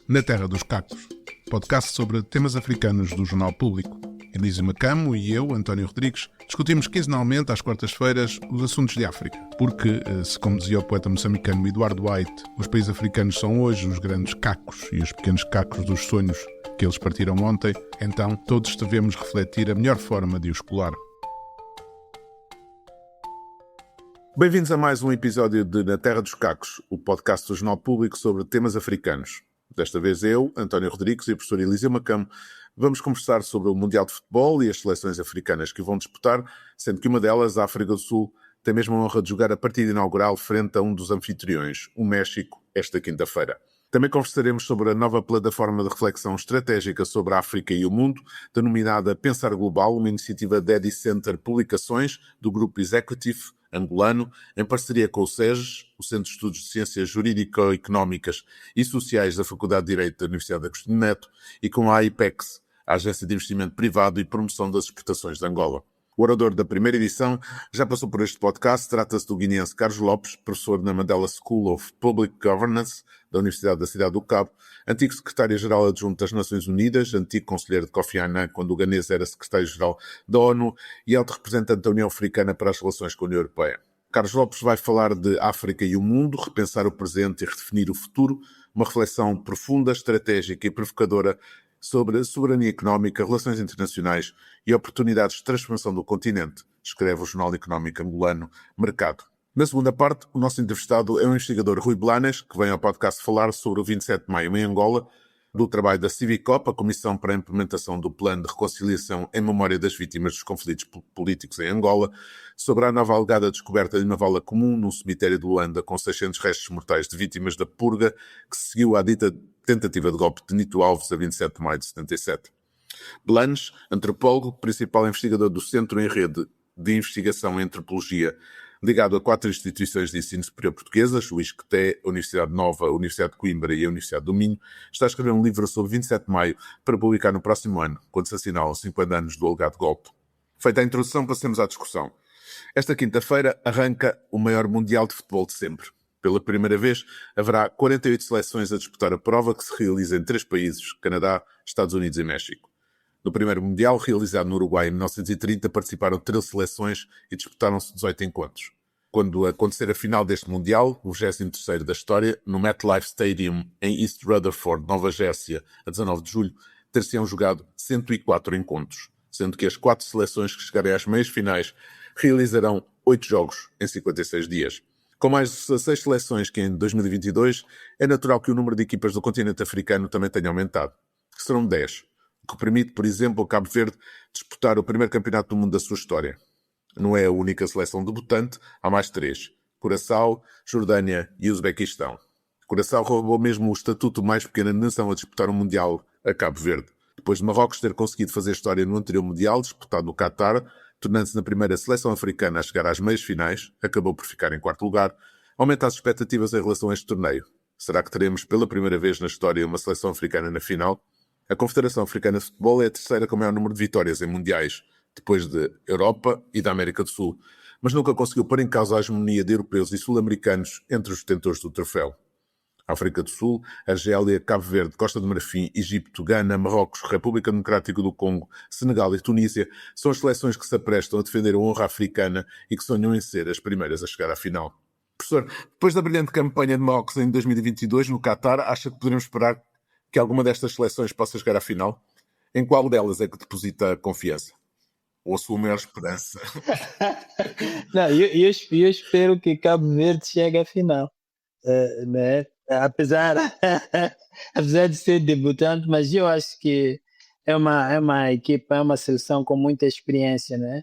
Na Terra dos Cacos, podcast sobre temas africanos do Jornal Público. Elísio Macamo e eu, António Rodrigues, discutimos quinzenalmente às quartas-feiras os assuntos de África. Porque, se como dizia o poeta moçambicano Eduardo White, os países africanos são hoje os grandes cacos e os pequenos cacos dos sonhos que eles partiram ontem, então todos devemos refletir a melhor forma de os colar. Bem-vindos a mais um episódio de Na Terra dos Cacos, o podcast do Jornal Público sobre temas africanos. Desta vez eu, António Rodrigues e o professor Elísio Macamo vamos conversar sobre o Mundial de Futebol e as seleções africanas que vão disputar, sendo que uma delas, a África do Sul, tem mesmo a honra de jogar a partida inaugural frente a um dos anfitriões, o México, esta quinta-feira. Também conversaremos sobre a nova plataforma de reflexão estratégica sobre a África e o mundo, denominada Pensar Global, uma iniciativa da Edicenter Publicações, do grupo Executive angolano, em parceria com o SEGES, o Centro de Estudos de Ciências Jurídico-Económicas e Sociais da Faculdade de Direito da Universidade de Agostinho Neto, e com a AIPEX, a Agência de Investimento Privado e Promoção das Exportações de Angola. O orador da primeira edição já passou por este podcast. Trata-se do guineense Carlos Lopes, professor na Mandela School of Public Governance da Universidade da Cidade do Cabo, antigo secretário-geral adjunto das Nações Unidas, antigo conselheiro de Kofi Annan quando o ganês era secretário-geral da ONU e alto representante da União Africana para as relações com a União Europeia. Carlos Lopes vai falar de África e o mundo, repensar o presente e redefinir o futuro, uma reflexão profunda, estratégica e provocadora sobre a soberania económica, relações internacionais e oportunidades de transformação do continente, escreve o Jornal Económico Angolano Mercado. Na segunda parte, o nosso entrevistado é o investigador Rui Blanes, que vem ao podcast falar sobre o 27 de maio em Angola, do trabalho da Civicop, a Comissão para a Implementação do Plano de Reconciliação em Memória das Vítimas dos Conflitos Políticos em Angola, sobre a nova alegada descoberta de uma vala comum num cemitério de Luanda com 600 restos mortais de vítimas da purga, que se seguiu à dita tentativa de golpe de Nito Alves a 27 de maio de 77. Blanes, antropólogo, principal investigador do Centro em Rede de Investigação em Antropologia, ligado a 4 instituições de ensino superior portuguesas, o ISCTE, a Universidade Nova, a Universidade de Coimbra e a Universidade do Minho, está a escrever um livro sobre 27 de maio para publicar no próximo ano, quando se assinalam 50 anos do alegado golpe. Feita a introdução, passemos à discussão. Esta quinta-feira arranca o maior Mundial de Futebol de sempre. Pela primeira vez, haverá 48 seleções a disputar a prova, que se realiza em 3 países, Canadá, Estados Unidos e México. No primeiro Mundial, realizado no Uruguai em 1930, participaram 13 seleções e disputaram-se 18 encontros. Quando acontecer a final deste Mundial, o 23º da história, no MetLife Stadium em East Rutherford, Nova Jersey, a 19 de julho, ter-se-ão jogado 104 encontros, sendo que as 4 seleções que chegarem às meias finais realizarão 8 jogos em 56 dias. Com mais de 16 seleções que em 2022, é natural que o número de equipas do continente africano também tenha aumentado, que serão 10, o que permite, por exemplo, ao Cabo Verde disputar o primeiro campeonato do mundo da sua história. Não é a única seleção debutante, há mais 3, Curaçao, Jordânia e Uzbequistão. Curaçao roubou mesmo o estatuto mais pequena nação a disputar o Mundial a Cabo Verde. Depois de Marrocos ter conseguido fazer história no anterior Mundial, disputado no Qatar, tornando-se na primeira seleção africana a chegar às meias finais, acabou por ficar em 4º lugar, aumenta as expectativas em relação a este torneio. Será que teremos pela primeira vez na história uma seleção africana na final? A Confederação Africana de Futebol é a terceira com o maior número de vitórias em mundiais, depois de Europa e da América do Sul, mas nunca conseguiu pôr em causa a hegemonia de europeus e sul-americanos entre os detentores do troféu. África do Sul, Argélia, Cabo Verde, Costa do Marfim, Egito, Gana, Marrocos, República Democrática do Congo, Senegal e Tunísia são as seleções que se aprestam a defender a honra africana e que sonham em ser as primeiras a chegar à final. Professor, depois da brilhante campanha de Marrocos em 2022 no Qatar, acha que poderemos esperar que alguma destas seleções possa chegar à final? Em qual delas é que deposita a confiança? Ou a sua maior esperança? Não, eu espero que Cabo Verde chegue à final, né? Apesar de ser debutante, mas eu acho que é uma equipa, é uma seleção com muita experiência, né?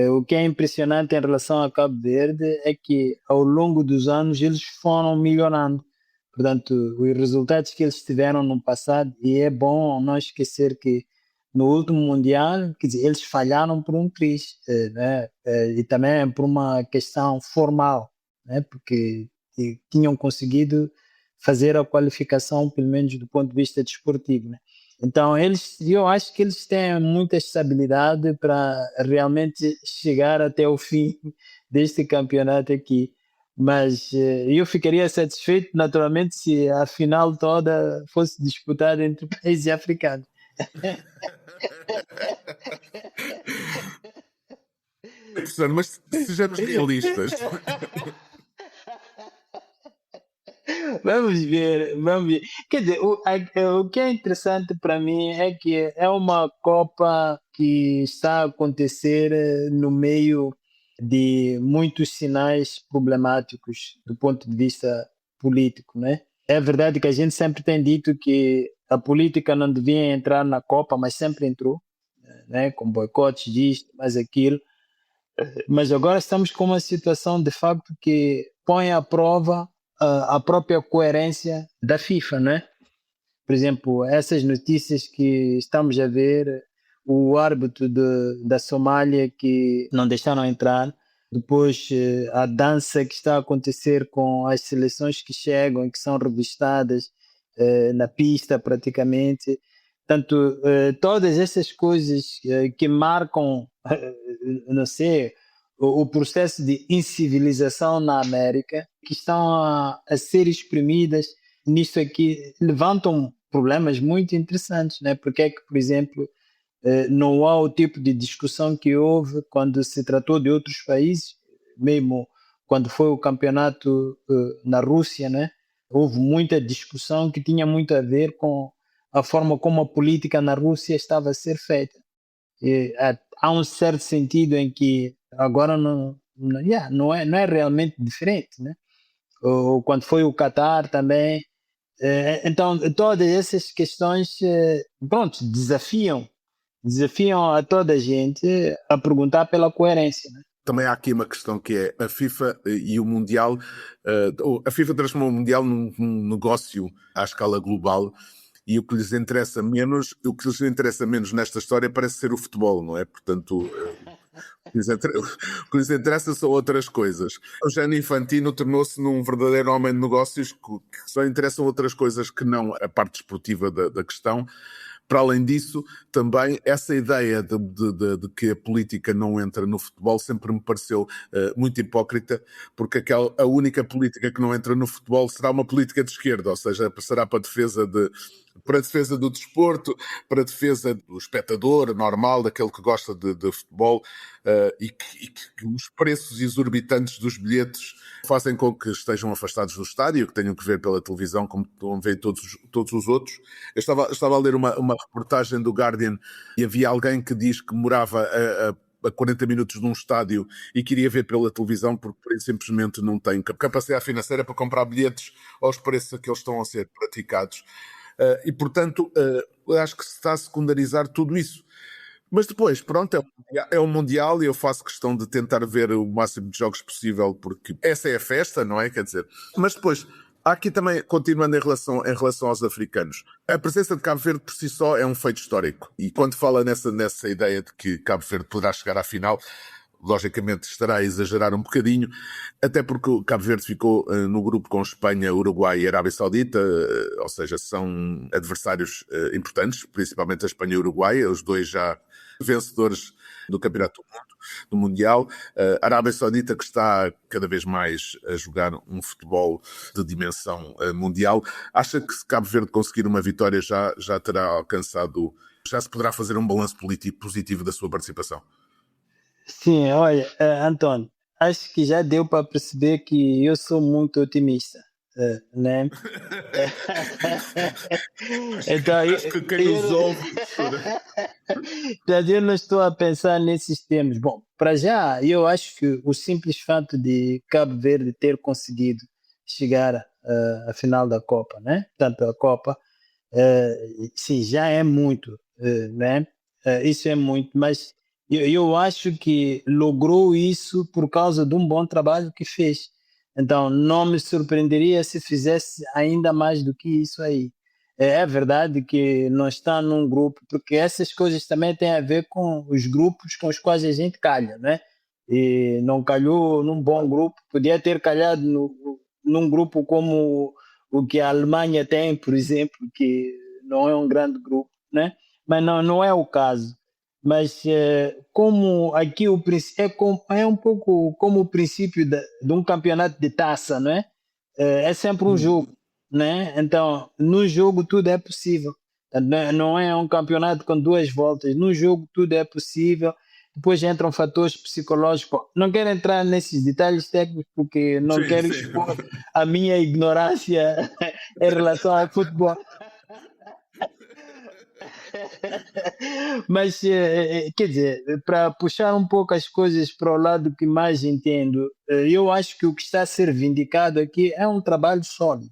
O que é impressionante em relação a Cabo Verde é que ao longo dos anos eles foram melhorando. Portanto, os resultados que eles tiveram no passado, e é bom não esquecer que no último Mundial, quer dizer, eles falharam por um triz, né? E também por uma questão formal, né? Porque tinham conseguido fazer a qualificação, pelo menos do ponto de vista desportivo, né? Então, eu acho que eles têm muita estabilidade para realmente chegar até o fim deste campeonato aqui. Mas eu ficaria satisfeito, naturalmente, se a final toda fosse disputada entre países africanos. Professor, mas sejamos realistas. Vamos ver, vamos ver. Quer dizer, o que é interessante para mim é que é uma Copa que está a acontecer no meio de muitos sinais problemáticos do ponto de vista político, né? É verdade que a gente sempre tem dito que a política não devia entrar na Copa, mas sempre entrou, né? Com boicotes disto, mais aquilo. Mas agora estamos com uma situação de facto que põe à prova a própria coerência da FIFA, né? Por exemplo, essas notícias que estamos a ver, o árbitro da Somália que não deixaram entrar, depois a dança que está a acontecer com as seleções que chegam e que são revistadas na pista praticamente. Portanto, todas essas coisas que marcam, não sei, o processo de incivilização na América, que estão a ser exprimidas nisso aqui, levantam problemas muito interessantes, né? Porque é que, por exemplo, não há o tipo de discussão que houve quando se tratou de outros países, mesmo quando foi o campeonato na Rússia, né? Houve muita discussão que tinha muito a ver com a forma como a política na Rússia estava a ser feita. E, há um certo sentido em que agora não é realmente diferente, né? Ou quando foi o Qatar também. Então, todas essas questões, pronto, desafiam a toda a gente a perguntar pela coerência, né? Também há aqui uma questão que é a FIFA e o Mundial. A FIFA transformou o Mundial num negócio à escala global e o que lhes interessa menos nesta história parece ser o futebol, não é? Portanto, o que lhes interessa são outras coisas. O Gianni Infantino tornou-se num verdadeiro homem de negócios que só interessam outras coisas que não a parte esportiva da questão. Para além disso, também essa ideia de que a política não entra no futebol sempre me pareceu muito hipócrita, porque a única política que não entra no futebol será uma política de esquerda, ou seja, será para a defesa do desporto, para a defesa do espectador normal, daquele que gosta de futebol, e que os preços exorbitantes dos bilhetes fazem com que estejam afastados do estádio, que tenham que ver pela televisão como veem todos os outros. Eu estava a ler uma reportagem do Guardian e havia alguém que diz que morava a 40 minutos de um estádio e queria ver pela televisão porque simplesmente não tem capacidade financeira para comprar bilhetes aos preços a que eles estão a ser praticados. E, portanto, acho que se está a secundarizar tudo isso. Mas depois, pronto, é um Mundial e eu faço questão de tentar ver o máximo de jogos possível porque essa é a festa, não é? Quer dizer, mas depois, há aqui também, continuando em relação aos africanos, a presença de Cabo Verde por si só é um feito histórico. E quando fala nessa ideia de que Cabo Verde poderá chegar à final, logicamente estará a exagerar um bocadinho, até porque o Cabo Verde ficou no grupo com Espanha, Uruguai e Arábia Saudita, ou seja, são adversários importantes, principalmente a Espanha e o Uruguai, os dois já vencedores do Campeonato do Mundo, do Mundial. A Arábia Saudita que está cada vez mais a jogar um futebol de dimensão mundial. Acha que se Cabo Verde conseguir uma vitória já terá alcançado, já se poderá fazer um balanço político positivo da sua participação? Sim, olha, António, acho que já deu para perceber que eu sou muito otimista, né? Então, Acho que quem nos ouve eu não estou a pensar nesses termos. Bom, para já, eu acho que o simples fato de Cabo Verde ter conseguido chegar à final da Copa, né? Portanto, a Copa, sim, já é muito, né? Isso é muito, mas eu acho que logrou isso por causa de um bom trabalho que fez. Então, não me surpreenderia se fizesse ainda mais do que isso aí. É verdade que não está num grupo, porque essas coisas também têm a ver com os grupos com os quais a gente calha, né? E não calhou num bom grupo, podia ter calhado num grupo como o que a Alemanha tem, por exemplo, que não é um grande grupo, né? Mas não é o caso. Mas como aqui é um pouco como o princípio de um campeonato de taça, não é? É sempre um jogo, né? Então, no jogo tudo é possível. Não é um campeonato com duas voltas. No jogo tudo é possível. Depois entram fatores psicológicos. Bom, não quero entrar nesses detalhes técnicos porque não Sim, quero sim. expor a minha ignorância em relação ao futebol. Mas, quer dizer, para puxar um pouco as coisas para o lado que mais entendo, eu acho que o que está a ser vindicado aqui é um trabalho sólido,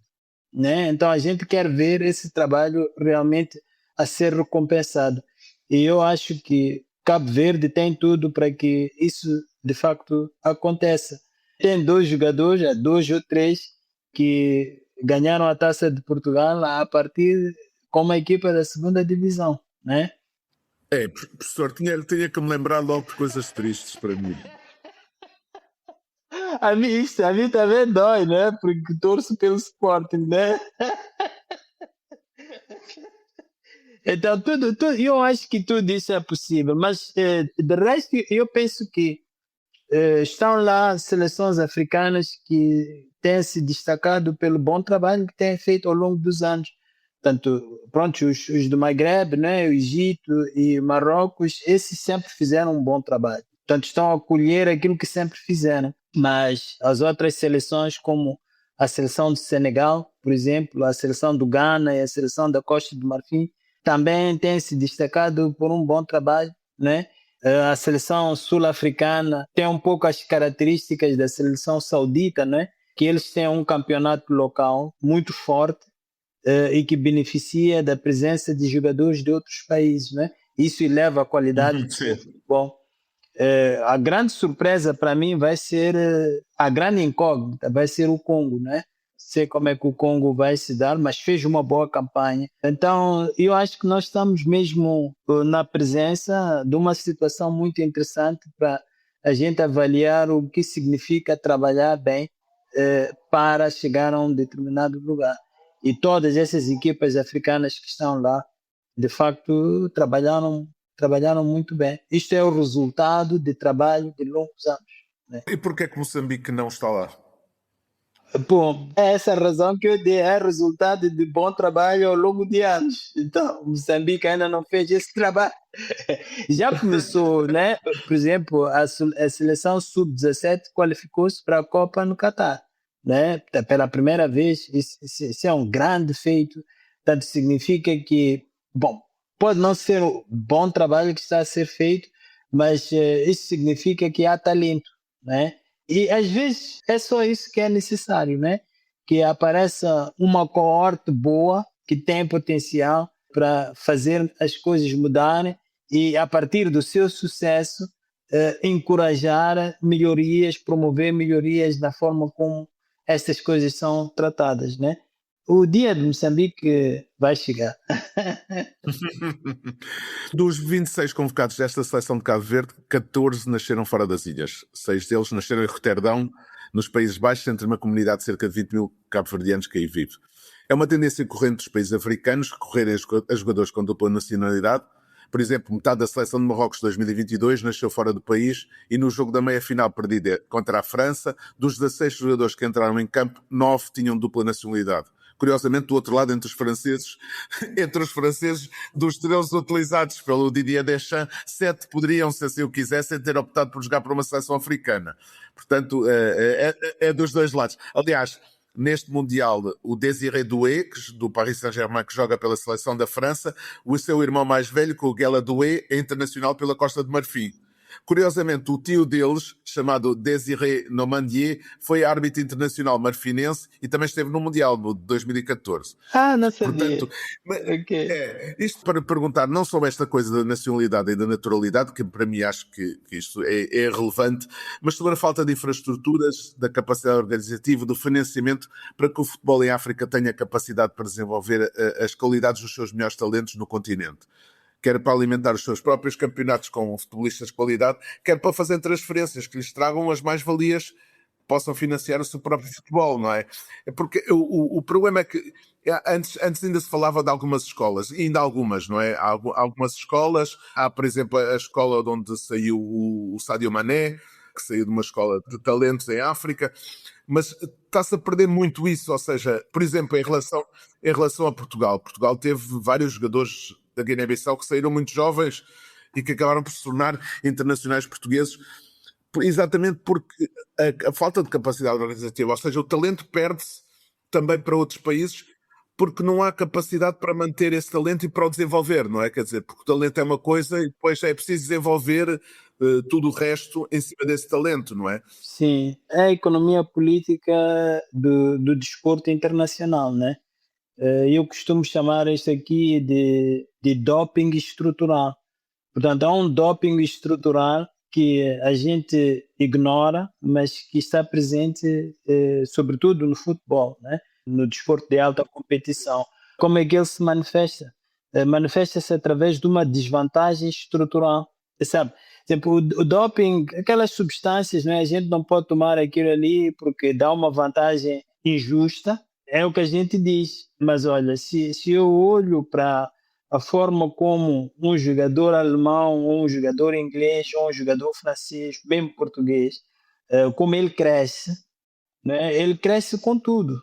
né? Então a gente quer ver esse trabalho realmente a ser recompensado. E eu acho que Cabo Verde tem tudo para que isso de facto aconteça. Tem dois jogadores, dois ou três, que ganharam a Taça de Portugal a partir como a equipa da segunda divisão, né? Professor, tinha que me lembrar logo de coisas tristes para mim. A mim também dói, né? Porque torço pelo Sporting, né? Então, eu acho que tudo isso é possível, mas de resto, eu penso que estão lá seleções africanas que têm se destacado pelo bom trabalho que têm feito ao longo dos anos. Tanto, pronto, os do Maghreb, né? O Egito e Marrocos, esses sempre fizeram um bom trabalho. Portanto, estão a colher aquilo que sempre fizeram. Mas as outras seleções, como a seleção do Senegal, por exemplo, a seleção do Ghana e a seleção da Costa do Marfim, também têm se destacado por um bom trabalho, né? A seleção sul-africana tem um pouco as características da seleção saudita, né? Que eles têm um campeonato local muito forte e que beneficia da presença de jogadores de outros países, né? Isso eleva a qualidade do seu Sim. futebol. A grande surpresa para mim vai ser a grande incógnita, vai ser o Congo, né? Sei como é que o Congo vai se dar, mas fez uma boa campanha. Então, eu acho que nós estamos mesmo na presença de uma situação muito interessante para a gente avaliar o que significa trabalhar bem para chegar a um determinado lugar. E todas essas equipas africanas que estão lá, de facto, trabalharam muito bem. Isto é o resultado de trabalho de longos anos, né? E porquê é que Moçambique não está lá? Bom, é essa a razão que eu dei, é resultado de bom trabalho ao longo de anos. Então, Moçambique ainda não fez esse trabalho. Já começou, né? Por exemplo, a seleção sub-17 qualificou-se para a Copa no Catar, né? Pela primeira vez, isso é um grande feito. Tanto significa que, bom, pode não ser o bom trabalho que está a ser feito, mas isso significa que há talento, né? E às vezes é só isso que é necessário, né? Que apareça uma coorte boa, que tem potencial para fazer as coisas mudarem e, a partir do seu sucesso, encorajar melhorias, promover melhorias na forma como estas coisas são tratadas, né? O dia de Moçambique vai chegar. Dos 26 convocados desta seleção de Cabo Verde, 14 nasceram fora das ilhas. 6 deles nasceram em Roterdão, nos Países Baixos, entre uma comunidade de cerca de 20 mil cabo-verdianos que aí vive. É uma tendência corrente dos países africanos recorrerem a jogadores com dupla nacionalidade. Por exemplo, metade da seleção de Marrocos de 2022 nasceu fora do país e no jogo da meia-final perdida contra a França, dos 16 jogadores que entraram em campo, 9 tinham dupla nacionalidade. Curiosamente, do outro lado, entre os franceses, dos 13 utilizados pelo Didier Deschamps, 7 poderiam, se assim o quisessem, ter optado por jogar para uma seleção africana. Portanto, é dos dois lados. Aliás, neste Mundial, o Désiré Doué, do Paris Saint-Germain, que joga pela seleção da França, o seu irmão mais velho, o Guela Doué, é internacional pela Costa de Marfim. Curiosamente, o tio deles, chamado Désiré Nomandier, foi árbitro internacional marfinense e também esteve no Mundial de 2014. Não sabia. Portanto, Okay. isto para perguntar não só esta coisa da nacionalidade e da naturalidade, que para mim acho que isto é relevante, mas sobre a falta de infraestruturas, da capacidade organizativa, do financiamento, para que o futebol em África tenha capacidade para desenvolver as qualidades dos seus melhores talentos no continente. Quer para alimentar os seus próprios campeonatos com futebolistas de qualidade, quer para fazer transferências que lhes tragam as mais-valias possam financiar o seu próprio futebol, não é? Porque o problema é que antes ainda se falava de algumas escolas, e ainda algumas, não é? Há algumas escolas, há, por exemplo, a escola de onde saiu o Sadio Mané, que saiu de uma escola de talentos em África, mas está-se a perder muito isso, ou seja, por exemplo, em relação a Portugal. Portugal teve vários jogadores da Guiné-Bissau que saíram muito jovens e que acabaram por se tornar internacionais portugueses, exatamente porque a falta de capacidade organizativa, ou seja, o talento perde-se também para outros países, porque não há capacidade para manter esse talento e para o desenvolver, não é? Quer dizer, porque o talento é uma coisa e depois é preciso desenvolver tudo o resto em cima desse talento, não é? Sim, é a economia política do desporto internacional, né? Eu costumo chamar isto aqui de doping estrutural. Portanto, há um doping estrutural que a gente ignora, mas que está presente, sobretudo no futebol, né? No desporto de alta competição. Como é que ele se manifesta? Manifesta-se através de uma desvantagem estrutural, sabe? Por exemplo, o doping, aquelas substâncias, né? A gente não pode tomar aquilo ali porque dá uma vantagem injusta, é o que a gente diz. Mas olha, se eu olho para a forma como um jogador alemão, ou um jogador inglês, ou um jogador francês, bem português, como ele cresce, né? Ele cresce com tudo,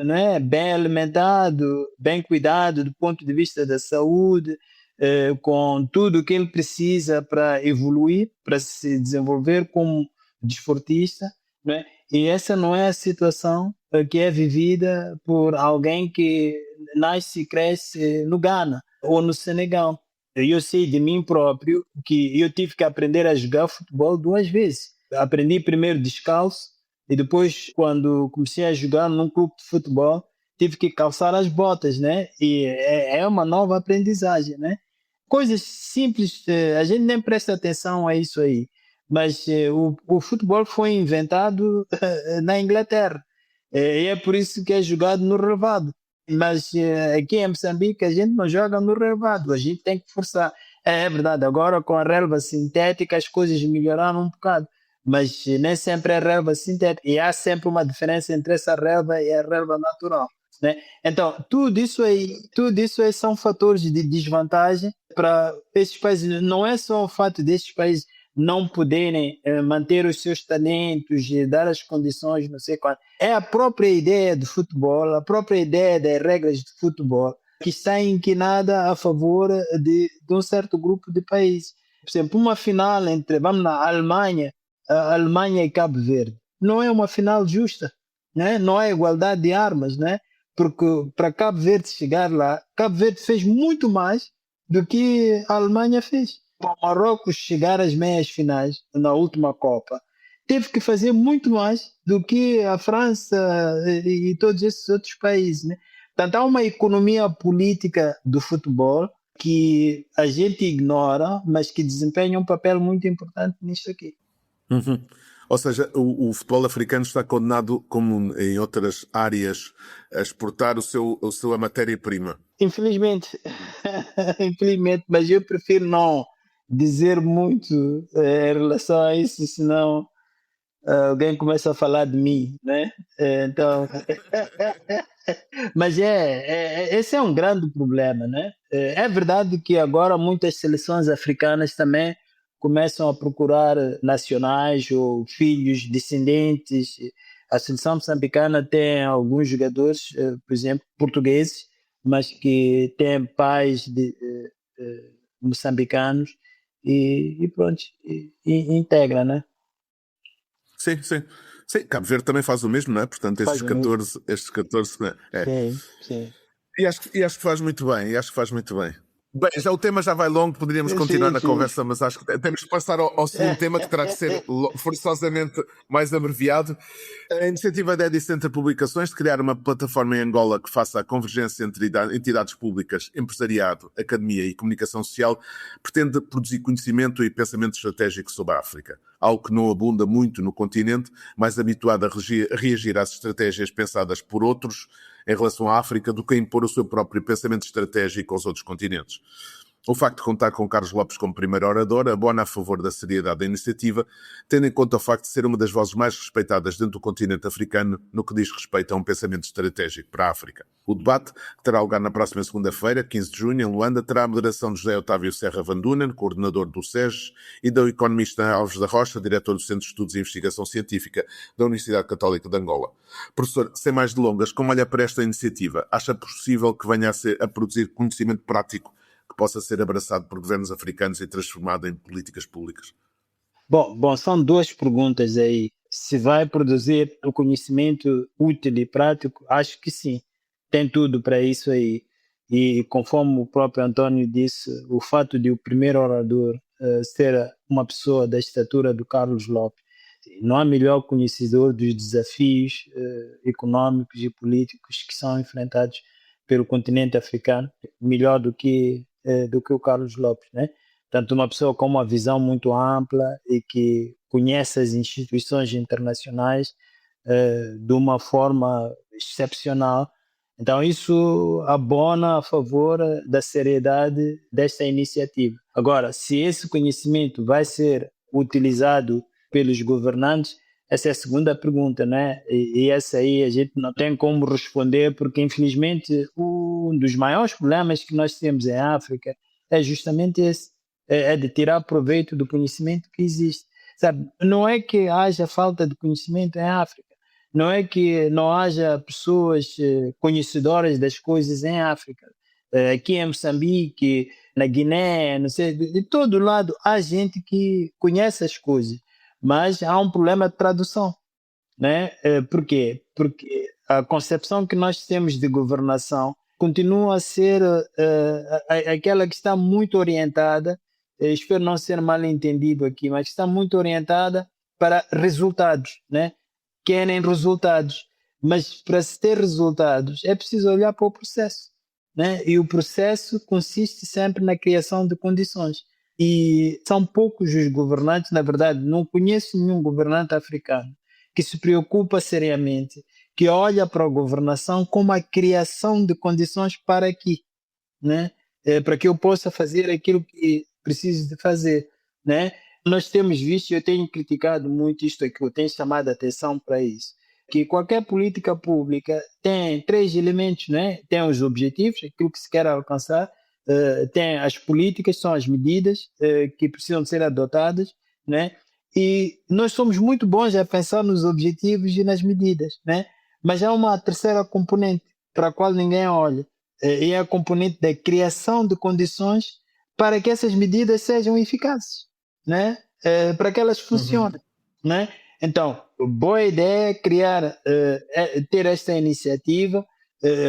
né? Bem alimentado, bem cuidado do ponto de vista da saúde, com tudo o que ele precisa para evoluir, para se desenvolver como desportista, né? E essa não é a situação que é vivida por alguém que nasce e cresce no Ghana ou no Senegal. Eu sei de mim próprio que eu tive que aprender a jogar futebol 2 vezes. Aprendi primeiro descalço e depois, quando comecei a jogar num clube de futebol, tive que calçar as botas, né? E é uma nova aprendizagem, né? Coisas simples, a gente nem presta atenção a isso aí. Mas o futebol foi inventado na Inglaterra. E é por isso que é jogado no relvado. Mas aqui em Moçambique a gente não joga no relvado, a gente tem que forçar. É verdade, agora com a relva sintética as coisas melhoraram um bocado, mas nem sempre é relva sintética e há sempre uma diferença entre essa relva e a relva natural, né? Então, tudo isso aí são fatores de desvantagem para esses países. Não é só o fato desses países não poderem manter os seus talentos e dar as condições, não sei quanto. É a própria ideia do futebol, a própria ideia das regras de futebol que está inclinada a favor de um certo grupo de países. Por exemplo, uma final entre, vamos na Alemanha, a Alemanha e Cabo Verde. Não é uma final justa, né? Não há igualdade de armas, né? Porque para Cabo Verde chegar lá, Cabo Verde fez muito mais do que a Alemanha fez. Para o Marrocos chegar às meias finais na última Copa, teve que fazer muito mais do que a França e todos esses outros países, né? Portanto, há uma economia política do futebol que a gente ignora, mas que desempenha um papel muito importante nisto aqui. Uhum. Ou seja, o futebol africano está condenado, como em outras áreas, a exportar a sua matéria-prima. Infelizmente, infelizmente, mas eu prefiro não dizer muito em relação a isso, senão alguém começa a falar de mim, né? Então, mas esse é um grande problema, né? É verdade que agora muitas seleções africanas também começam a procurar nacionais ou filhos descendentes. A seleção moçambicana tem alguns jogadores, por exemplo, portugueses, mas que têm pais moçambicanos e pronto, e integra, né? Sim, sim. Sim, Cabo Verde também faz o mesmo, não é? Portanto, Faz o mesmo. estes 14, é. Sim, sim. E acho que faz muito bem, e acho que faz muito bem. Bem, o tema já vai longo, poderíamos continuar Sim, na sim. conversa, mas acho que temos que passar ao segundo tema, que terá que ser forçosamente mais abreviado. A iniciativa da Edicenter Publicações de criar uma plataforma em Angola que faça a convergência entre entidades públicas, empresariado, academia e comunicação social pretende produzir conhecimento e pensamento estratégico sobre a África, algo que não abunda muito no continente, mais habituado a reagir às estratégias pensadas por outros em relação à África do que a impor o seu próprio pensamento estratégico aos outros continentes. O facto de contar com Carlos Lopes como primeiro orador abona a favor da seriedade da iniciativa, tendo em conta o facto de ser uma das vozes mais respeitadas dentro do continente africano no que diz respeito a um pensamento estratégico para a África. O debate, que terá lugar na próxima segunda-feira, 15 de junho, em Luanda, terá a moderação de José Otávio Serra Van Dunen, coordenador do SES, e do economista Alves da Rocha, diretor do Centro de Estudos e Investigação Científica da Universidade Católica de Angola. Professor, sem mais delongas, como olha para esta iniciativa? Acha possível que venha a produzir conhecimento prático que possa ser abraçado por governos africanos e transformado em políticas públicas? Bom, são duas perguntas aí. Se vai produzir o conhecimento útil e prático, acho que sim. Tem tudo para isso aí. E conforme o próprio António disse, o fato de o primeiro orador ser uma pessoa da estatura do Carlos Lopes, não há melhor conhecedor dos desafios econômicos e políticos que são enfrentados pelo continente africano, melhor do que o Carlos Lopes, né? Portanto, uma pessoa com uma visão muito ampla e que conhece as instituições internacionais de uma forma excepcional. Então, isso abona a favor da seriedade desta iniciativa. Agora, se esse conhecimento vai ser utilizado pelos governantes, essa é a segunda pergunta, né? E essa aí a gente não tem como responder, porque, infelizmente, um dos maiores problemas que nós temos em África é justamente esse, é de tirar proveito do conhecimento que existe. Sabe? Não é que haja falta de conhecimento em África, não é que não haja pessoas conhecedoras das coisas em África. Aqui em Moçambique, na Guiné, não sei, de todo lado há gente que conhece as coisas, mas há um problema de tradução, né? Por quê? Porque a concepção que nós temos de governação continua a ser aquela que está muito orientada, espero não ser mal entendido aqui, mas está muito orientada para resultados, né? Querem resultados, mas para se ter resultados é preciso olhar para o processo, né? E o processo consiste sempre na criação de condições. E são poucos os governantes, na verdade, não conheço nenhum governante africano que se preocupa seriamente, que olha para a governação como a criação de condições para aqui, né? Para que eu possa fazer aquilo que preciso de fazer, né? Nós temos visto, eu tenho criticado muito isto aqui, eu tenho chamado a atenção para isso, que qualquer política pública tem três elementos, né? Tem os objetivos, aquilo que se quer alcançar, tem as políticas, são as medidas que precisam ser adotadas, né? E nós somos muito bons a pensar nos objetivos e nas medidas, né? Mas há uma terceira componente para a qual ninguém olha, e é a componente da criação de condições para que essas medidas sejam eficazes, né? Para que elas funcionem, né? Então, boa ideia criar, ter esta iniciativa,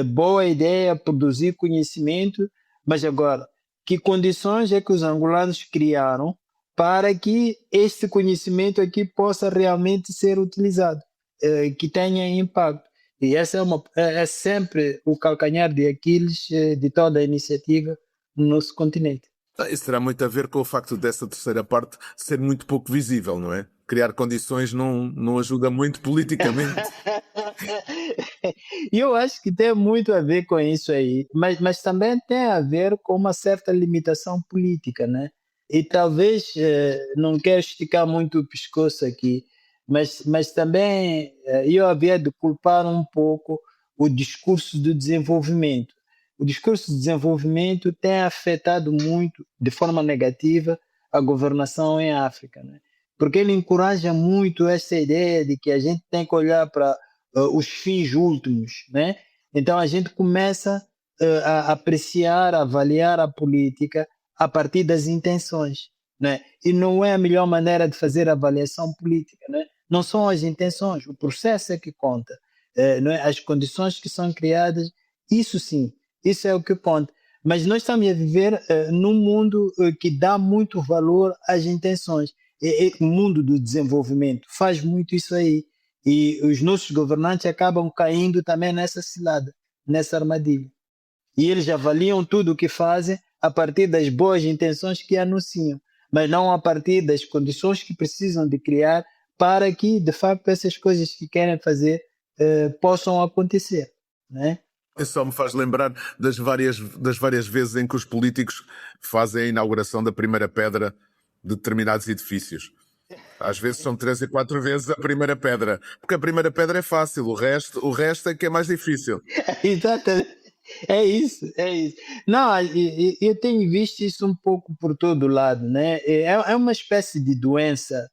boa ideia produzir conhecimento, mas agora, que condições é que os angolanos criaram para que este conhecimento aqui possa realmente ser utilizado, que tenha impacto? E essa é sempre o calcanhar de Aquiles de toda a iniciativa no nosso continente. Isso terá muito a ver com o facto dessa terceira parte ser muito pouco visível, não é? Criar condições não ajuda muito politicamente. Eu acho que tem muito a ver com isso aí, mas também tem a ver com uma certa limitação política, né? E talvez, não quero esticar muito o pescoço aqui, mas também eu havia de culpar um pouco o discurso do desenvolvimento. O discurso do desenvolvimento tem afetado muito, de forma negativa, a governação em África, né? Porque ele encoraja muito essa ideia de que a gente tem que olhar para os fins últimos, né? Então a gente começa a apreciar, a avaliar a política a partir das intenções, né? E não é a melhor maneira de fazer avaliação política, né? Não são as intenções, o processo é que conta, não é? As condições que são criadas, isso sim, isso é o que conta. Mas nós estamos a viver num mundo que dá muito valor às intenções. O mundo do desenvolvimento faz muito isso aí. E os nossos governantes acabam caindo também nessa cilada, nessa armadilha. E eles avaliam tudo o que fazem a partir das boas intenções que anunciam, mas não a partir das condições que precisam de criar para que, de facto, essas coisas que querem fazer possam acontecer, né? Isso só me faz lembrar das várias vezes em que os políticos fazem a inauguração da primeira pedra de determinados edifícios. Às vezes são 3 e 4 vezes a primeira pedra, porque a primeira pedra é fácil, o resto é que é mais difícil. Exatamente. É isso, é isso. Não, eu tenho visto isso um pouco por todo lado, né? É uma espécie de doença,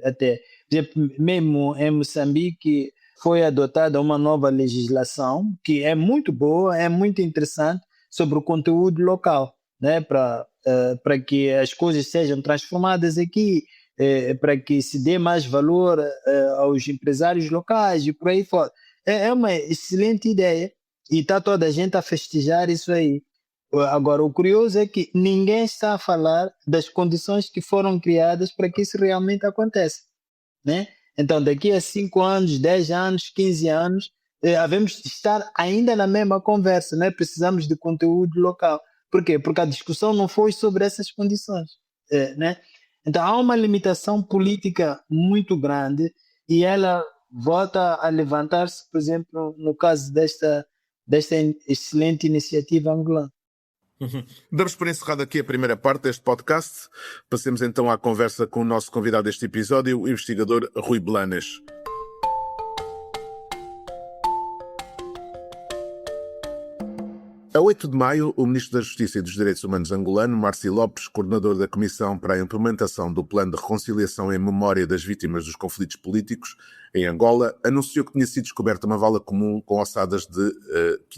até. Por exemplo, mesmo em Moçambique foi adotada uma nova legislação que é muito boa, é muito interessante sobre o conteúdo local, né? Para que as coisas sejam transformadas aqui, para que se dê mais valor aos empresários locais e por aí fora. É uma excelente ideia e está toda a gente a festejar isso aí. Agora, o curioso é que ninguém está a falar das condições que foram criadas para que isso realmente aconteça, né? Então, daqui a 5 anos, 10 anos, 15 anos, havemos de estar ainda na mesma conversa, né? Precisamos de conteúdo local. Por quê? Porque a discussão não foi sobre essas condições, né? Então, há uma limitação política muito grande e ela volta a levantar-se, por exemplo, no caso desta excelente iniciativa angolana. Damos por encerrado aqui a primeira parte deste podcast. Passemos então à conversa com o nosso convidado deste episódio, o investigador Rui Blanes. A 8 de maio, o Ministro da Justiça e dos Direitos Humanos angolano, Marci Lopes, coordenador da Comissão para a Implementação do Plano de Reconciliação em Memória das Vítimas dos Conflitos Políticos em Angola, anunciou que tinha sido descoberta uma vala comum com ossadas de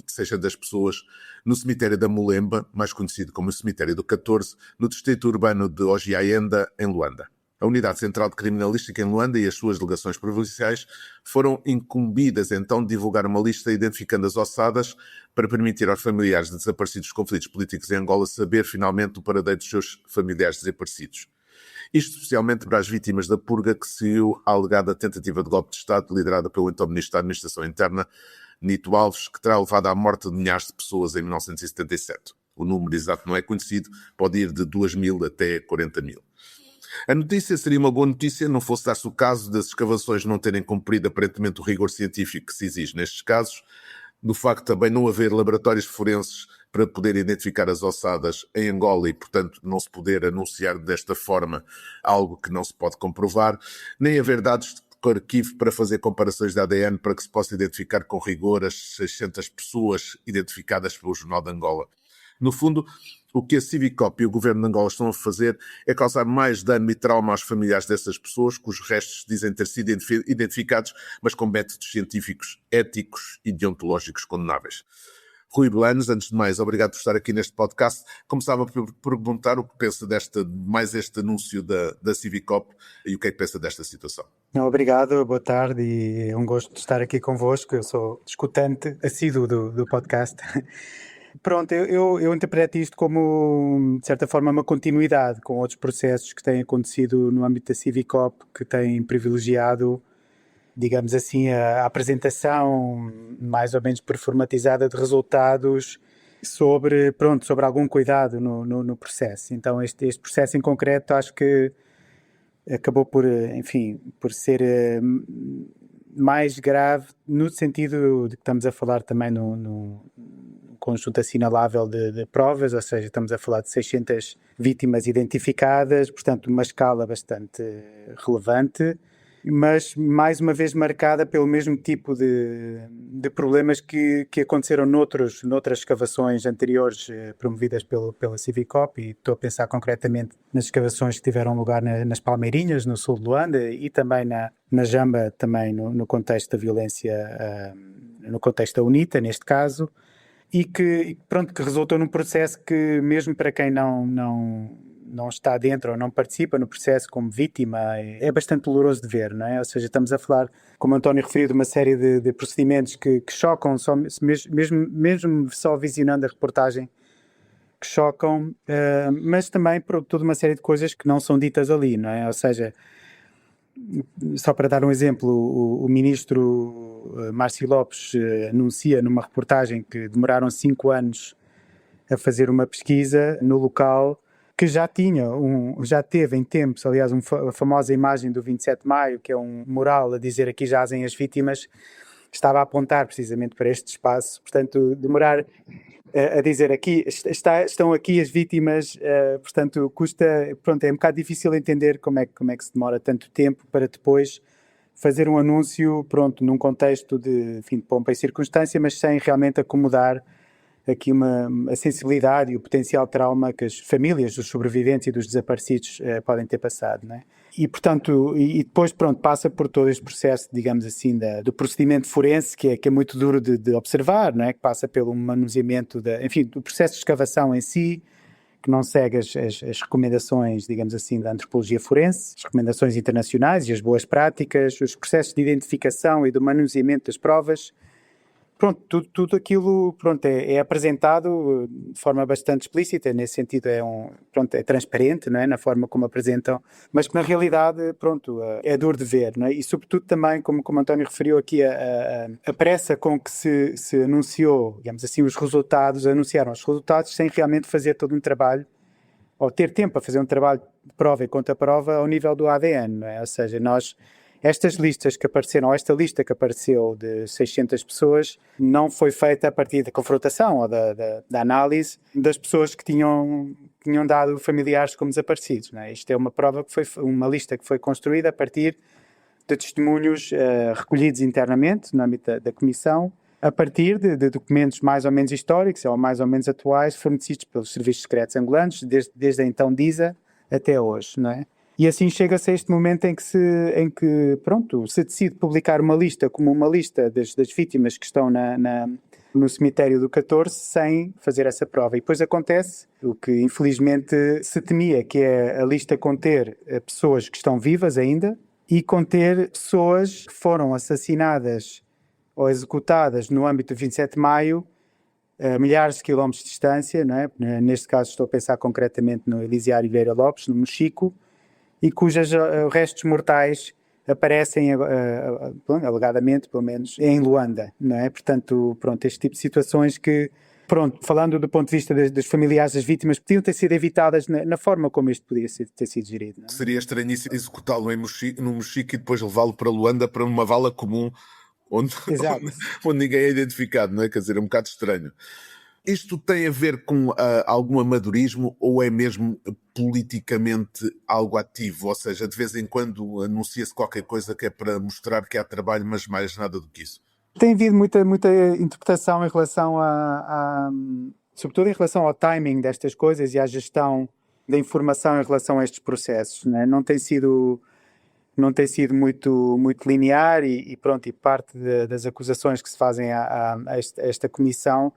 600 pessoas no cemitério da Mulemba, mais conhecido como o Cemitério do 14, no distrito urbano de Ojiaenda, em Luanda. A Unidade Central de Criminalística em Luanda e as suas delegações provinciais foram incumbidas então de divulgar uma lista identificando as ossadas para permitir aos familiares de desaparecidos dos conflitos políticos em Angola saber finalmente o paradeiro dos seus familiares desaparecidos. Isto especialmente para as vítimas da purga que seguiu a alegada tentativa de golpe de Estado liderada pelo então Ministro da Administração Interna, Nito Alves, que terá levado à morte de milhares de pessoas em 1977. O número exato não é conhecido, pode ir de 2.000 até 40.000. A notícia seria uma boa notícia não fosse dar-se o caso das escavações não terem cumprido aparentemente o rigor científico que se exige nestes casos, do facto de também não haver laboratórios forenses para poder identificar as ossadas em Angola e, portanto, não se poder anunciar desta forma algo que não se pode comprovar, nem haver dados de arquivo para fazer comparações de ADN para que se possa identificar com rigor as 600 pessoas identificadas pelo Jornal de Angola. No fundo, o que a Civicop e o governo de Angola estão a fazer é causar mais dano e trauma aos familiares dessas pessoas, cujos restos dizem ter sido identificados, mas com métodos científicos, éticos e deontológicos condenáveis. Rui Blanes, antes de mais, obrigado por estar aqui neste podcast. Começava por perguntar o que pensa este anúncio da Civicop e o que é que pensa desta situação. Obrigado, boa tarde e é um gosto de estar aqui convosco. Eu sou escutante assíduo do podcast. Pronto, eu interpreto isto como, de certa forma, uma continuidade com outros processos que têm acontecido no âmbito da Civicop, que têm privilegiado, digamos assim, a apresentação mais ou menos performatizada de resultados sobre algum cuidado no processo. Então, este processo em concreto acho que acabou por ser mais grave no sentido de que estamos a falar também no conjunto assinalável de provas, ou seja, estamos a falar de 600 vítimas identificadas, portanto uma escala bastante relevante, mas mais uma vez marcada pelo mesmo tipo de problemas que aconteceram noutras escavações anteriores promovidas pela Civicop, e estou a pensar concretamente nas escavações que tiveram lugar nas Palmeirinhas, no sul de Luanda, e também na Jamba, também no contexto da violência, no contexto da UNITA, neste caso, e que resultou num processo que, mesmo para quem não está dentro ou não participa no processo como vítima, é bastante doloroso de ver, não é? Ou seja, estamos a falar, como o António referiu, de uma série de procedimentos que chocam, mesmo só visionando a reportagem, que chocam, mas também por toda uma série de coisas que não são ditas ali, não é? Ou seja, só para dar um exemplo, o ministro Marci Lopes anuncia numa reportagem que demoraram 5 anos a fazer uma pesquisa no local, que já teve em tempos, aliás, a famosa imagem do 27 de maio, que é um mural a dizer aqui jazem as vítimas, estava a apontar precisamente para este espaço. Portanto, demorar a dizer aqui, estão aqui as vítimas, portanto, é um bocado difícil entender como é que se demora tanto tempo para depois fazer um anúncio, num contexto de pompa e circunstância, mas sem realmente acomodar aqui a sensibilidade e o potencial trauma que as famílias dos sobreviventes e dos desaparecidos podem ter passado, não é? E, portanto, e depois, passa por todo este processo, digamos assim, do procedimento forense, que é muito duro de observar, não é? Que passa pelo manuseamento, do processo de escavação em si, que não segue as recomendações, digamos assim, da antropologia forense, as recomendações internacionais e as boas práticas, os processos de identificação e do manuseamento das provas. Tudo aquilo é apresentado de forma bastante explícita, nesse sentido é transparente, não é? Na forma como apresentam, mas que na realidade é duro de ver, não é? E sobretudo também, como o António referiu aqui, a pressa com que se anunciou, digamos assim, anunciaram os resultados sem realmente fazer todo um trabalho, ou ter tempo a fazer um trabalho de prova e contra-prova ao nível do ADN, não é? Ou seja, estas listas que apareceram, ou esta lista que apareceu de 600 pessoas, não foi feita a partir da confrontação ou da análise das pessoas que tinham dado familiares como desaparecidos, não é? Isto é uma lista que foi construída a partir de testemunhos recolhidos internamente no âmbito da Comissão, a partir de documentos mais ou menos históricos ou mais ou menos atuais fornecidos pelos serviços secretos angolanos, desde a então DISA até hoje, não é? E assim chega-se a este momento em que se decide publicar uma lista como uma lista das vítimas que estão no cemitério do 14 sem fazer essa prova. E depois acontece o que infelizmente se temia, que é a lista conter pessoas que estão vivas ainda e conter pessoas que foram assassinadas ou executadas no âmbito do 27 de maio, a milhares de quilómetros de distância, não é? Neste caso estou a pensar concretamente no Elisiário Vieira Lopes, no Mochico, e cujos restos mortais aparecem, alegadamente, pelo menos, em Luanda, não é? Portanto, este tipo de situações que, falando do ponto de vista dos familiares das vítimas, podiam ter sido evitadas na forma como isto podia ter sido gerido. Não é? Seria estranhíssimo executá-lo no Mochico e depois levá-lo para Luanda, para uma vala comum, onde ninguém é identificado, não é? Quer dizer, é um bocado estranho. Isto tem a ver com algum amadorismo ou é mesmo politicamente algo ativo? Ou seja, de vez em quando anuncia-se qualquer coisa que é para mostrar que há trabalho, mas mais nada do que isso? Tem havido muita interpretação em relação sobretudo em relação ao timing destas coisas e à gestão da informação em relação a estes processos, né? Não tem sido muito linear e parte das acusações que se fazem a esta comissão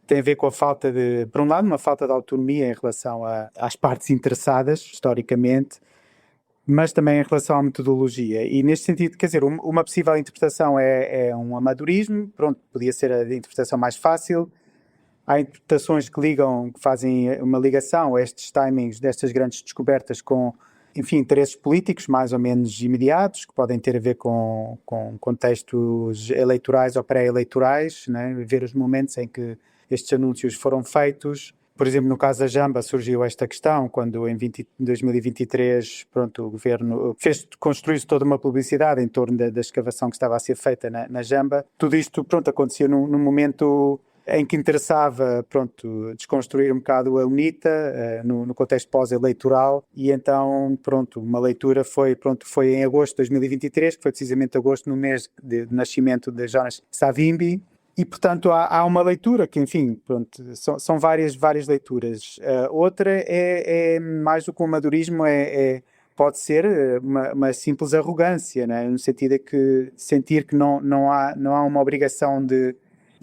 tem a ver com a falta por um lado, uma falta de autonomia em relação às partes interessadas, historicamente, mas também em relação à metodologia. E neste sentido, quer dizer, uma possível interpretação é um amadorismo, podia ser a interpretação mais fácil. Há interpretações que fazem uma ligação a estes timings destas grandes descobertas com, enfim, interesses políticos mais ou menos imediatos, que podem ter a ver com contextos eleitorais ou pré-eleitorais, né? Ver os momentos em que estes anúncios foram feitos. Por exemplo, no caso da Jamba surgiu esta questão, quando em 2023 o governo construiu-se toda uma publicidade em torno da escavação que estava a ser feita na Jamba. Tudo isto acontecia num momento em que interessava desconstruir um bocado a UNITA no contexto pós-eleitoral e então uma leitura foi em agosto de 2023, que foi precisamente agosto, no mês de nascimento de Jonas Savimbi. E, portanto, há uma leitura que, enfim, são várias leituras. Outra é mais do que um amadorismo, pode ser uma simples arrogância, né? No sentido de que sentir que não há uma obrigação de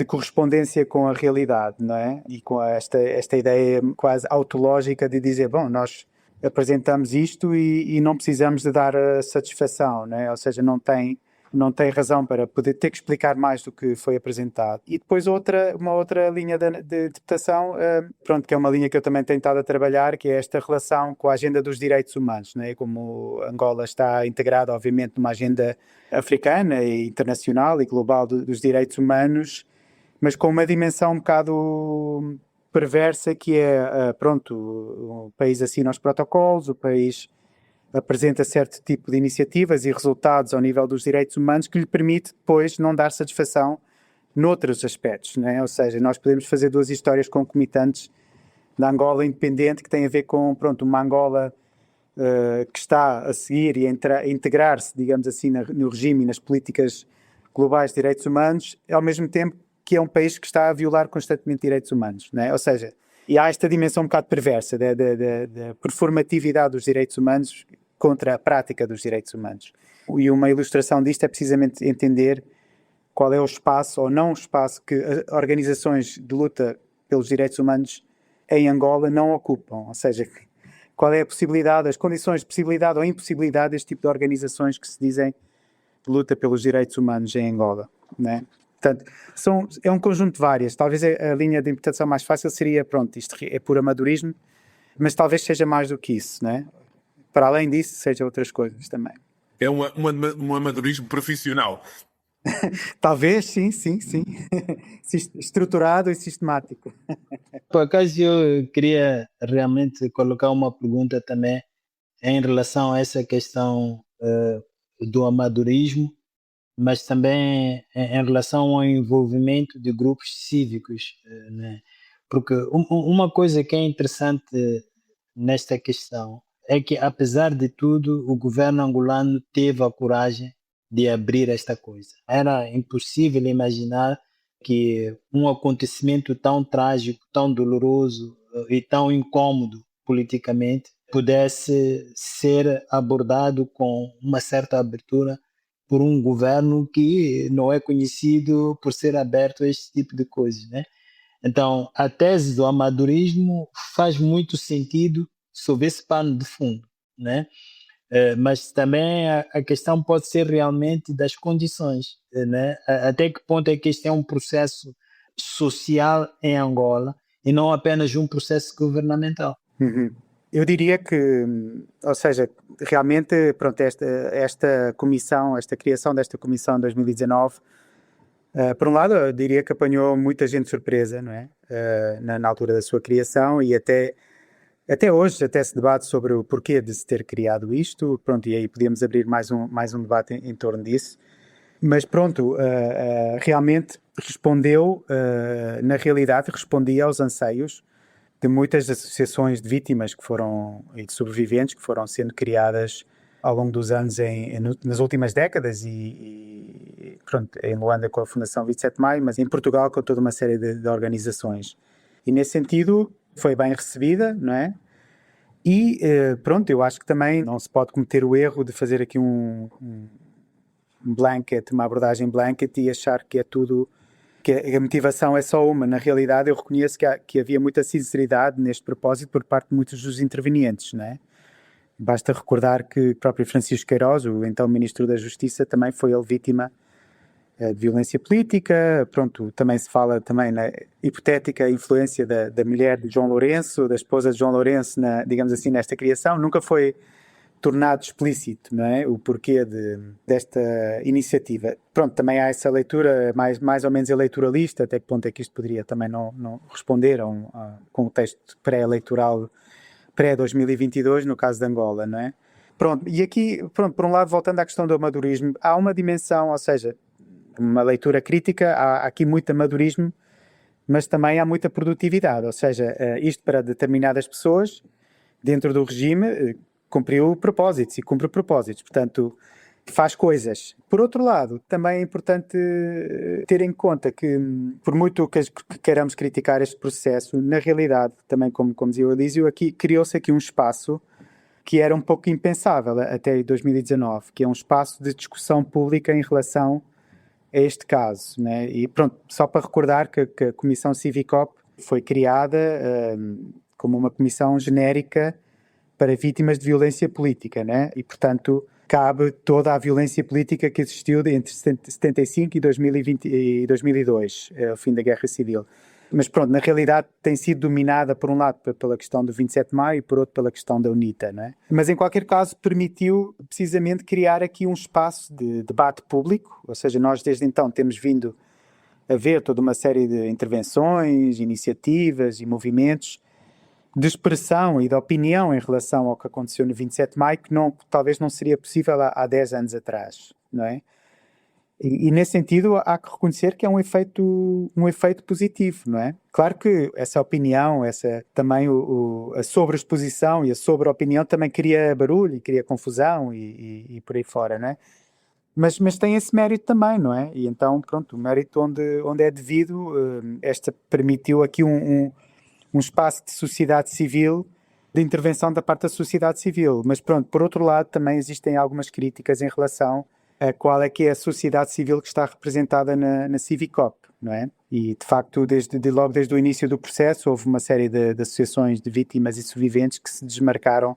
correspondência com a realidade, não é? E com esta ideia quase autológica de dizer, bom, nós apresentamos isto e não precisamos de dar a satisfação, não é? Ou seja, não tem razão para poder ter que explicar mais do que foi apresentado. E depois uma outra linha de interpretação, que é uma linha que eu também tenho estado a trabalhar, que é esta relação com a agenda dos direitos humanos, né? Como Angola está integrada, obviamente, numa agenda africana e internacional e global dos direitos humanos, mas com uma dimensão um bocado perversa, que é, o país assina os protocolos, o país apresenta certo tipo de iniciativas e resultados ao nível dos direitos humanos que lhe permite depois não dar satisfação noutros aspectos, não é? Ou seja, nós podemos fazer duas histórias concomitantes da Angola independente que tem a ver com, pronto, uma Angola que está a seguir e a integrar-se, digamos assim, no regime e nas políticas globais de direitos humanos, ao mesmo tempo que é um país que está a violar constantemente direitos humanos, não é? Ou seja, e há esta dimensão um bocado perversa da performatividade dos direitos humanos contra a prática dos direitos humanos. E uma ilustração disto é precisamente entender qual é o espaço ou não o espaço que organizações de luta pelos direitos humanos em Angola não ocupam. Ou seja, qual é a possibilidade, as condições de possibilidade ou impossibilidade deste tipo de organizações que se dizem de luta pelos direitos humanos em Angola, né? Portanto, é um conjunto de várias. Talvez a linha de interpretação mais fácil seria, pronto, isto é puro amadorismo, mas talvez seja mais do que isso, né? Para além disso, seja outras coisas também. É um amadorismo profissional. Talvez, sim. Estruturado e sistemático. Por acaso eu queria realmente colocar uma pergunta também em relação a essa questão do amadorismo, mas também em relação ao envolvimento de grupos cívicos, né? Porque uma coisa que é interessante nesta questão é que, apesar de tudo, o governo angolano teve a coragem de abrir esta coisa. Era impossível imaginar que um acontecimento tão trágico, tão doloroso e tão incômodo politicamente pudesse ser abordado com uma certa abertura por um governo que não é conhecido por ser aberto a este tipo de coisas, né? Então, a tese do amadorismo faz muito sentido sob esse pano de fundo, né? Mas também a questão pode ser realmente das condições, né? Até que ponto é que este é um processo social em Angola e não apenas um processo governamental. Uhum. Eu diria que, ou seja, realmente, pronto, esta comissão, esta criação desta comissão em 2019, por um lado, eu diria que apanhou muita gente de surpresa, não é? Na altura da sua criação e até hoje até se debate sobre o porquê de se ter criado isto, pronto, e aí podíamos abrir mais um debate em torno disso. Mas pronto, realmente respondeu, na realidade, respondia aos anseios de muitas associações de vítimas e de sobreviventes que foram sendo criadas ao longo dos anos nas últimas décadas e pronto, em Luanda com a Fundação 27 de Maio, mas em Portugal com toda uma série de organizações. E nesse sentido foi bem recebida, não é? E pronto, eu acho que também não se pode cometer o erro de fazer aqui um blanket, uma abordagem blanket e achar que é tudo, que a motivação é só uma. Na realidade, eu reconheço que havia muita sinceridade neste propósito por parte de muitos dos intervenientes, não é? Basta recordar que o próprio Francisco Queiroz, o então Ministro da Justiça, também foi ele vítima de violência política. Pronto, também se fala também na hipotética influência da mulher de João Lourenço, da esposa de João Lourenço, digamos assim, nesta criação. Nunca foi tornado explícito, não é? O porquê desta iniciativa. Pronto, também há essa leitura mais ou menos eleitoralista, até que ponto é que isto poderia também não responder a um contexto pré-eleitoral, pré-2022, no caso de Angola, não é? Pronto, e aqui, pronto, por um lado, voltando à questão do amadorismo, há uma dimensão, ou seja, uma leitura crítica, há aqui muito amadorismo, mas também há muita produtividade, ou seja, isto para determinadas pessoas, dentro do regime, cumpriu propósitos e cumpre propósitos, portanto, faz coisas. Por outro lado, também é importante ter em conta que, por muito que queiramos criticar este processo, na realidade, também como dizia o Elísio, criou-se aqui um espaço que era um pouco impensável até 2019, que é um espaço de discussão pública em relação a este caso, né? E pronto, só para recordar que a Comissão Civicop foi criada como uma comissão genérica para vítimas de violência política, né? E portanto cabe toda a violência política que existiu entre 75 e 2020 e 2002, o fim da Guerra Civil. Mas pronto, na realidade tem sido dominada por um lado pela questão do 27 de Maio e por outro pela questão da UNITA, não é? Mas em qualquer caso permitiu precisamente criar aqui um espaço de debate público, ou seja, nós desde então temos vindo a ver toda uma série de intervenções, iniciativas e movimentos de expressão e de opinião em relação ao que aconteceu no 27 de maio que talvez não seria possível há 10 anos atrás, não é? E nesse sentido há que reconhecer que é um efeito positivo, não é? Claro que essa opinião, também a sobreexposição e a sobre-opinião também cria barulho e cria confusão e por aí fora, não é? Mas tem esse mérito também, não é? E então, pronto, o mérito onde é devido, esta permitiu aqui um espaço de sociedade civil, de intervenção da parte da sociedade civil. Mas pronto, por outro lado, também existem algumas críticas em relação a qual é que é a sociedade civil que está representada na Civicop, não é? E, de facto, logo desde o início do processo, houve uma série de associações de vítimas e sobreviventes que se desmarcaram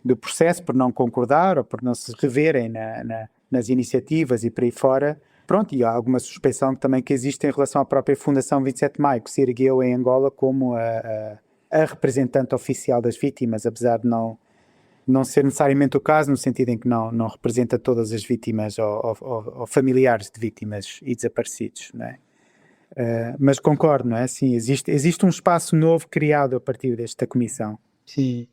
do processo por não concordar ou por não se reverem nas iniciativas e por aí fora. Pronto, e há alguma suspeição também que existe em relação à própria Fundação 27 de Maio, que se ergueu em Angola como a representante oficial das vítimas, apesar de não ser necessariamente o caso, no sentido em que não representa todas as vítimas ou familiares de vítimas e desaparecidos, não é? Mas concordo, não é? Sim, existe um espaço novo criado a partir desta comissão. Sim.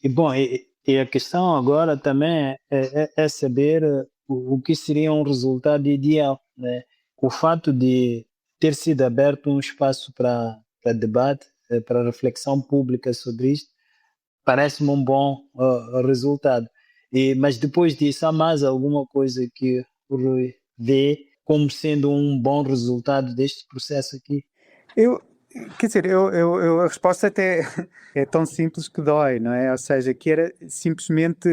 E bom, e a questão agora também é saber o que seria um resultado ideal, né? O fato de ter sido aberto um espaço para debate, para reflexão pública sobre isto, parece-me um bom resultado. Mas depois disso, há mais alguma coisa que o Rui vê como sendo um bom resultado deste processo aqui? Quer dizer, a resposta até é tão simples que dói, não é? Ou seja, que era simplesmente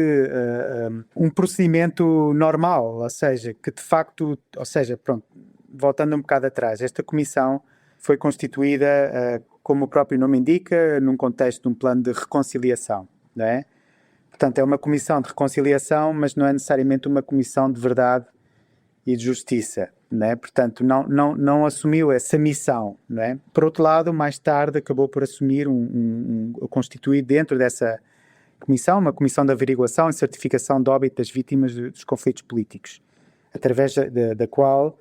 um procedimento normal, ou seja, que de facto, ou seja, pronto, voltando um bocado atrás, esta comissão foi constituída, como o próprio nome indica, num contexto de um plano de reconciliação, não é? Portanto, é uma comissão de reconciliação, mas não é necessariamente uma comissão de verdade e de justiça, não é? Portanto, não assumiu essa missão, não é? Por outro lado, mais tarde acabou por assumir constituir dentro dessa comissão uma comissão de averiguação e certificação de óbito das vítimas dos conflitos políticos, através da qual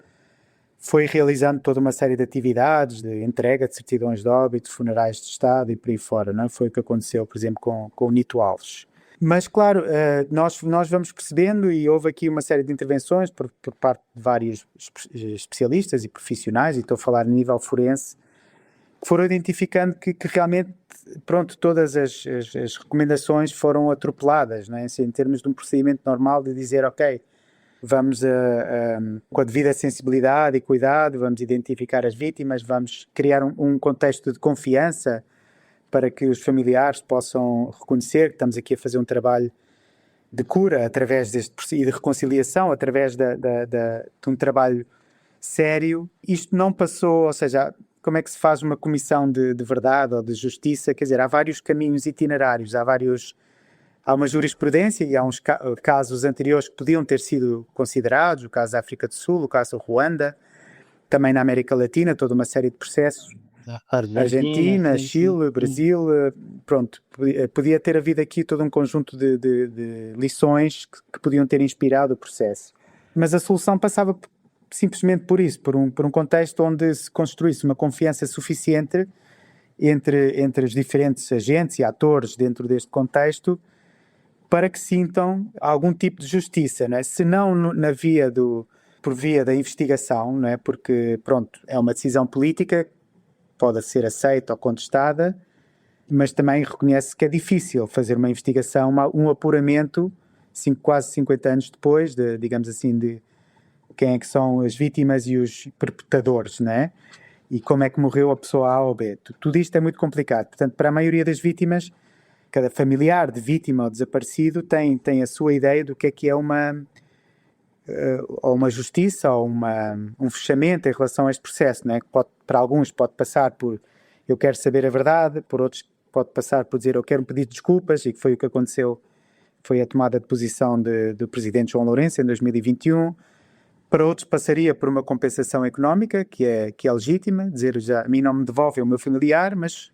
foi realizando toda uma série de atividades de entrega de certidões de óbito, funerais de Estado e por aí fora, não é? Foi o que aconteceu, por exemplo, com o Nito Alves. Mas, claro, nós vamos percebendo, e houve aqui uma série de intervenções por parte de vários especialistas e profissionais, e estou a falar a nível forense, que foram identificando que realmente, pronto, todas as recomendações foram atropeladas, não é? Assim, em termos de um procedimento normal de dizer, ok, vamos com a devida sensibilidade e cuidado, vamos identificar as vítimas, vamos criar um contexto de confiança para que os familiares possam reconhecer que estamos aqui a fazer um trabalho de cura através e de reconciliação, através de um trabalho sério. Isto não passou, ou seja, como é que se faz uma comissão de verdade ou de justiça? Quer dizer, há vários caminhos itinerários, há uma jurisprudência e há uns casos anteriores que podiam ter sido considerados, o caso da África do Sul, o caso da Ruanda, também na América Latina, toda uma série de processos. Argentina, Chile, Brasil, pronto, podia ter havido aqui todo um conjunto de lições que podiam ter inspirado o processo. Mas a solução passava simplesmente por isso, por um contexto onde se construísse uma confiança suficiente entre os diferentes agentes e atores dentro deste contexto para que sintam algum tipo de justiça, não é? Se não por via da investigação, não é? Porque, pronto, é uma decisão política, pode ser aceita ou contestada, mas também reconhece que é difícil fazer uma investigação, um apuramento, quase 50 anos depois, digamos assim, de quem é que são as vítimas e os perpetradores, não é? E como é que morreu a pessoa A ou B. Tudo isto é muito complicado. Portanto, para a maioria das vítimas, cada familiar de vítima ou desaparecido tem a sua ideia do que é uma justiça ou um fechamento em relação a este processo, não é? Para alguns pode passar por eu quero saber a verdade, por outros pode passar por dizer eu quero um pedido de desculpas, e que foi o que aconteceu, foi a tomada de posição do presidente João Lourenço em 2021. Para outros passaria por uma compensação económica, que é legítima, dizer já a mim não me devolve o meu familiar, mas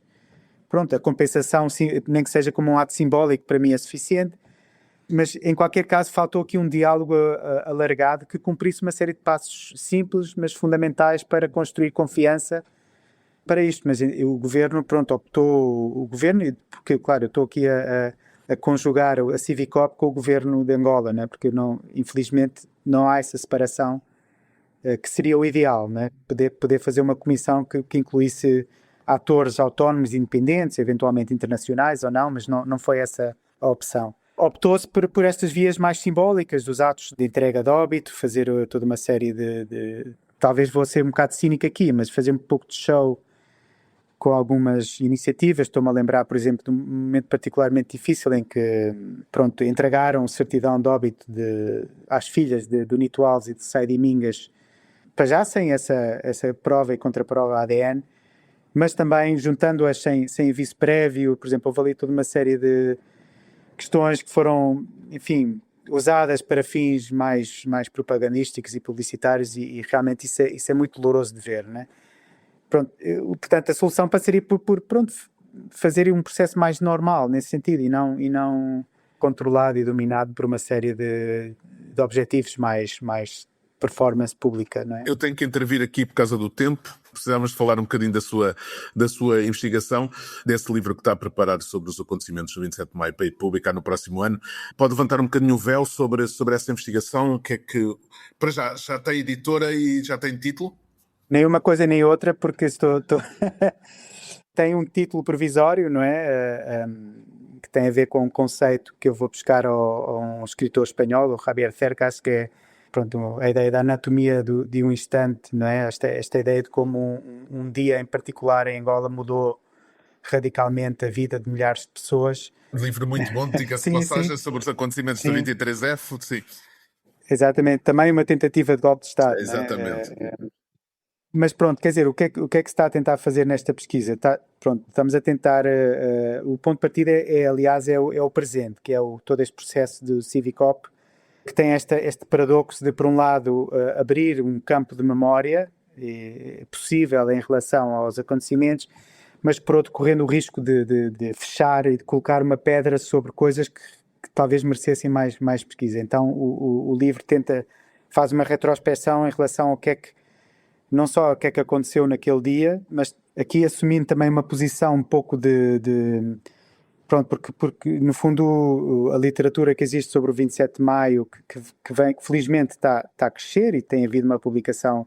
pronto, a compensação, nem que seja como um ato simbólico, para mim é suficiente. Mas, em qualquer caso, faltou aqui um diálogo alargado que cumprisse uma série de passos simples, mas fundamentais para construir confiança para isto, mas o governo, pronto, optou, o governo, porque, claro, eu estou aqui a conjugar a Civicop com o governo de Angola, né? Porque não, infelizmente não há essa separação que seria o ideal, né? Poder fazer uma comissão que incluísse atores autónomos e independentes, eventualmente internacionais ou não, mas não foi essa a opção. Optou-se por estas vias mais simbólicas dos atos de entrega de óbito, fazer toda uma série de... Talvez vou ser um bocado cínico aqui, mas fazer um pouco de show com algumas iniciativas. Estou-me a lembrar, por exemplo, de um momento particularmente difícil em que, pronto, entregaram certidão de óbito às filhas do Nito Alves e de Saidi Mingas, para já sem essa prova e contraprova ADN, mas também juntando-as sem aviso prévio. Por exemplo, houve ali toda uma série de questões que foram, enfim, usadas para fins mais propagandísticos e publicitários, e realmente isso é muito doloroso de ver, né? Pronto, portanto, a solução passaria por pronto, fazer um processo mais normal nesse sentido, e não controlado e dominado por uma série de objetivos mais performance pública, não é? Eu tenho que intervir aqui por causa do tempo. Precisamos de falar um bocadinho da sua investigação, desse livro que está a preparar sobre os acontecimentos do 27 de maio para ir publicar no próximo ano. Pode levantar um bocadinho o véu sobre essa investigação? O que é que... Para já tem editora e já tem título? Nem uma coisa nem outra, porque tem um título provisório, não é? Que tem a ver com um conceito que eu vou buscar a um escritor espanhol, o Javier Cercas, que é, pronto, a ideia da anatomia de um instante, não é? Esta ideia de como um dia em particular em Angola mudou radicalmente a vida de milhares de pessoas. Um livro muito bom, diga-se de passagem, sobre os acontecimentos do 23F, sim. Exatamente, também uma tentativa de golpe de Estado. Exatamente. Não é? Mas pronto, quer dizer, o que é que se está a tentar fazer nesta pesquisa? Pronto, estamos a tentar, o ponto de partida aliás, é o presente, que é todo este processo do Civicop, que tem este paradoxo de, por um lado, abrir um campo de memória possível em relação aos acontecimentos, mas por outro, correndo o risco de fechar e de colocar uma pedra sobre coisas que talvez merecessem mais pesquisa. Então o livro faz uma retrospecção em relação ao que é que, não só o que é que aconteceu naquele dia, mas aqui assumindo também uma posição um pouco pronto, porque no fundo a literatura que existe sobre o 27 de maio, que felizmente está a crescer, e tem havido uma publicação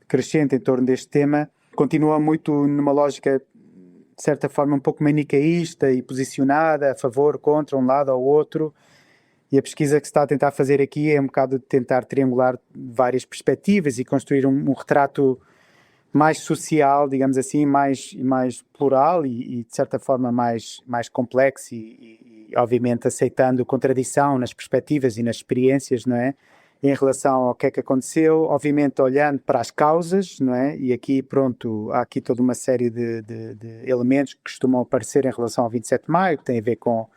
crescente em torno deste tema, continua muito numa lógica, de certa forma, um pouco manicaísta e posicionada a favor, contra um lado ou outro. E a pesquisa que se está a tentar fazer aqui é um bocado de tentar triangular várias perspectivas e construir um retrato mais social, digamos assim, mais plural e de certa forma mais complexo e obviamente aceitando contradição nas perspectivas e nas experiências, não é? Em relação ao que é que aconteceu, obviamente olhando para as causas, não é? E aqui, pronto, há aqui toda uma série de elementos que costumam aparecer em relação ao 27 de maio, que tem a ver com,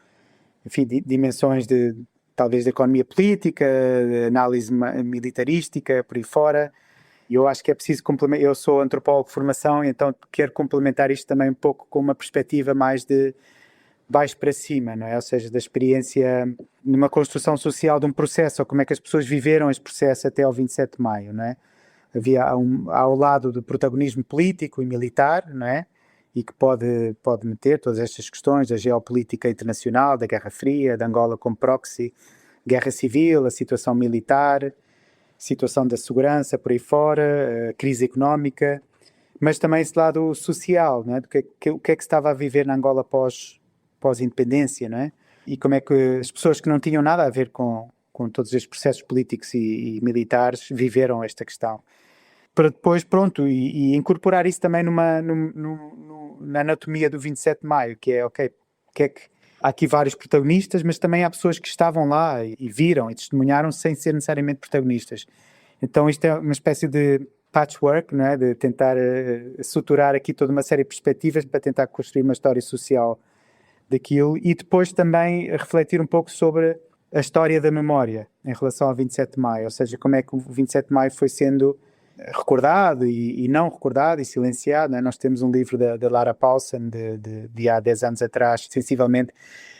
enfim, dimensões talvez de economia política, de análise militarística, por aí fora. E eu acho que é preciso complementar. Eu sou antropólogo de formação, então quero complementar isto também um pouco com uma perspectiva mais de baixo para cima, não é? Ou seja, da experiência numa construção social de um processo, ou como é que as pessoas viveram este processo até ao 27 de maio, não é? Havia ao lado do protagonismo político e militar, não é? E que pode meter todas estas questões da geopolítica internacional, da Guerra Fria, de Angola como proxy, guerra civil, a situação militar, situação da segurança por aí fora, a crise económica, mas também esse lado social, não é? O que é que se estava a viver na Angola pós-independência, não é? E como é que as pessoas que não tinham nada a ver com todos estes processos políticos e militares viveram esta questão. Para depois, pronto, e incorporar isso também na anatomia do 27 de maio, que é, ok, que é que há aqui vários protagonistas, mas também há pessoas que estavam lá e viram e testemunharam sem ser necessariamente protagonistas. Então isto é uma espécie de patchwork, não é? De tentar suturar aqui toda uma série de perspectivas para tentar construir uma história social daquilo, e depois também refletir um pouco sobre a história da memória em relação ao 27 de maio, ou seja, como é que o 27 de maio foi sendo recordado e não recordado e silenciado, né? Nós temos um livro da Lara Paulsen de há 10 anos atrás, sensivelmente,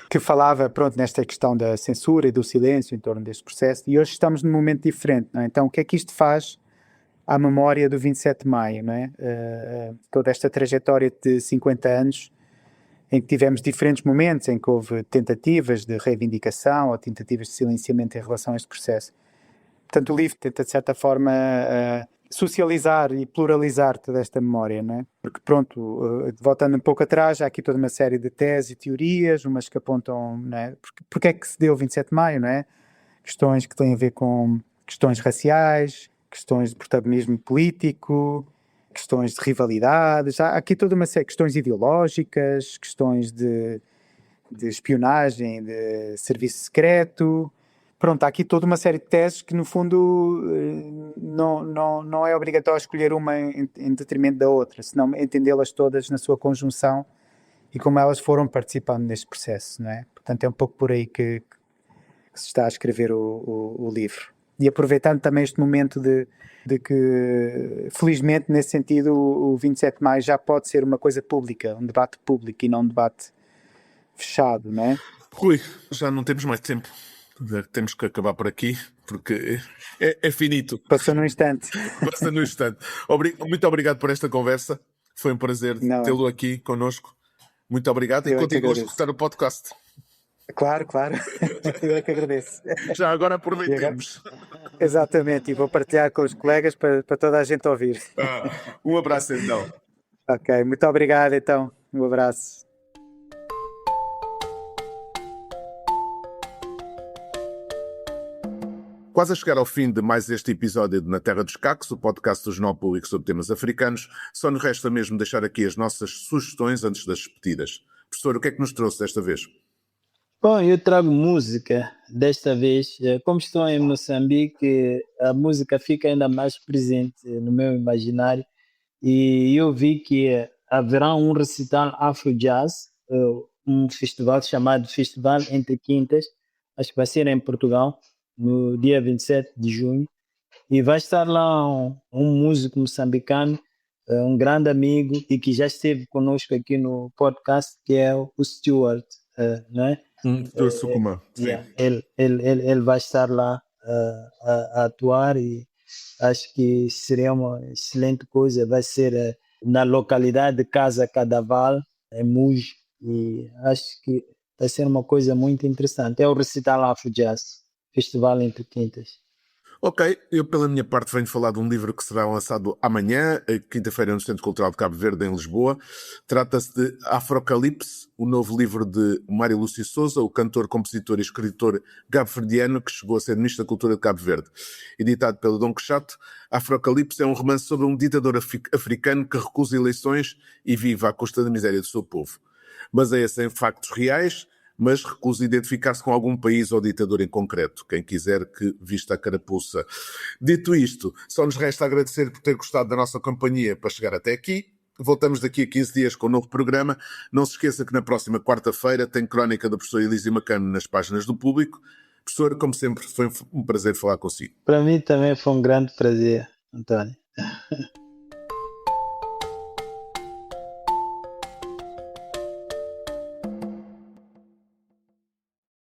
que falava, pronto, nesta questão da censura e do silêncio em torno deste processo, e hoje estamos num momento diferente, não é? Então o que é que isto faz à memória do 27 de Maio, não é? Toda esta trajetória de 50 anos em que tivemos diferentes momentos em que houve tentativas de reivindicação ou tentativas de silenciamento em relação a este processo. Portanto, o livro tenta, de certa forma, socializar e pluralizar toda esta memória, não é? Porque, pronto, voltando um pouco atrás, há aqui toda uma série de teses e teorias, umas que apontam, não é? Porque é que se deu o 27 de Maio, não é? Questões que têm a ver com questões raciais, questões de protagonismo político, questões de rivalidades, há aqui toda uma série de questões ideológicas, questões de espionagem, de serviço secreto. Pronto, há aqui toda uma série de teses que, no fundo, não é obrigatório escolher uma em detrimento da outra, senão entendê-las todas na sua conjunção e como elas foram participando neste processo, não é? Portanto, é um pouco por aí que se está a escrever o livro. E aproveitando também este momento de que, felizmente, nesse sentido, o 27 de Maio já pode ser uma coisa pública, um debate público e não um debate fechado, não é? Rui, já não temos mais tempo. Temos que acabar por aqui, porque é finito. Passou num instante. Passa no instante. Muito obrigado por esta conversa. Foi um prazer tê-lo aqui connosco. Muito obrigado e continua a escutar o podcast. Claro. Eu é que agradeço. Já agora aproveitemos. Exatamente, e vou partilhar com os colegas para toda a gente ouvir. Um abraço então. Ok, muito obrigado então. Um abraço. Quase a chegar ao fim de mais este episódio de Na Terra dos Cacos, o podcast do Jornal Público sobre temas africanos, só nos resta mesmo deixar aqui as nossas sugestões antes das despedidas. Professor, o que é que nos trouxe desta vez? Bom, eu trago música desta vez. Como estou em Moçambique, a música fica ainda mais presente no meu imaginário e eu vi que haverá um recital Afro-Jazz, um festival chamado Festival Entre Quintas, acho que vai ser em Portugal, no dia 27 de junho, e vai estar lá um músico moçambicano, um grande amigo e que já esteve conosco aqui no podcast, que é o Stuart, não é? Do Sucumã. Ele vai estar lá a atuar e acho que seria uma excelente coisa. Vai ser na localidade de Casa Cadaval, em Muj, e acho que vai ser uma coisa muito interessante. É o Recital Afro Jazz, Festival Entre Quintas. Ok, eu pela minha parte venho falar de um livro que será lançado amanhã, quinta-feira, no Centro Cultural de Cabo Verde, em Lisboa. Trata-se de Afrocalipse, o novo livro de Mário Lúcio Souza, o cantor, compositor e escritor cabo-verdiano que chegou a ser Ministro da Cultura de Cabo Verde. Editado pelo Dom Quixote, Afrocalipse é um romance sobre um ditador africano que recusa eleições e vive à custa da miséria do seu povo. Baseia-se em factos reais, mas recusa identificar-se com algum país ou ditador em concreto. Quem quiser que vista a carapuça. Dito isto, só nos resta agradecer por ter gostado da nossa companhia para chegar até aqui. Voltamos daqui a 15 dias com um novo programa. Não se esqueça que na próxima quarta-feira tem crónica da professora Elísia Macano nas páginas do Público. Professora, como sempre, foi um prazer falar consigo. Para mim também foi um grande prazer, António.